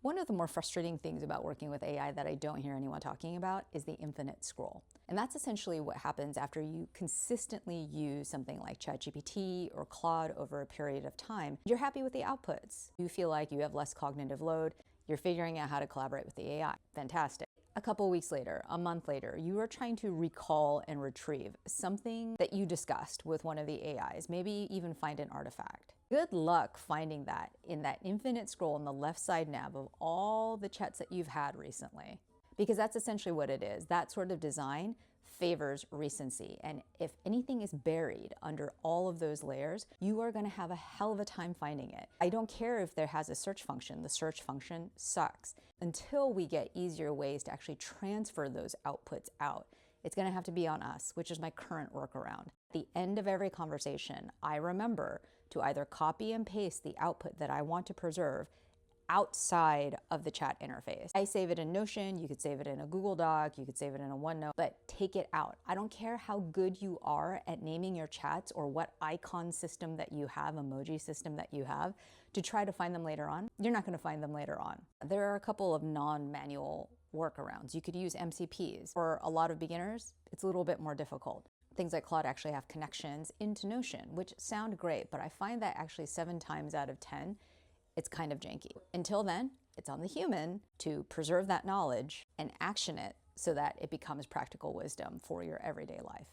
One of the more frustrating things about working with AI that I don't hear anyone talking about is the infinite scroll. And that's essentially what happens after you consistently use something like ChatGPT or Claude over a period of time. You're happy with the outputs. You feel like you have less cognitive load. You're figuring out how to collaborate with the AI. Fantastic. A couple weeks later, a month later, you are trying to recall and retrieve something that you discussed with one of the AIs, maybe even find an artifact. Good luck finding that in that infinite scroll in the left side nav of all the chats that you've had recently. Because that's essentially what it is. That sort of design favors recency. And if anything is buried under all of those layers, you are going to have a hell of a time finding it. I don't care if there has a search function. The search function sucks. Until we get easier ways to actually transfer those outputs out, it's going to have to be on us, which is my current workaround. At the end of every conversation, I remember to either copy and paste the output that I want to preserve outside of the chat interface. I save it in Notion, you could save it in a Google Doc, you could save it in a OneNote, but take it out. I don't care how good you are at naming your chats or what icon system that you have, emoji system that you have, to try to find them later on. You're not going to find them later on. There are a couple of non-manual workarounds. You could use MCPs. For a lot of beginners, it's a little bit more difficult. Things like Claude actually have connections into Notion, which sound great, but I find that actually 7 times out of 10, it's kind of janky. Until then, it's on the human to preserve that knowledge and action it so that it becomes practical wisdom for your everyday life.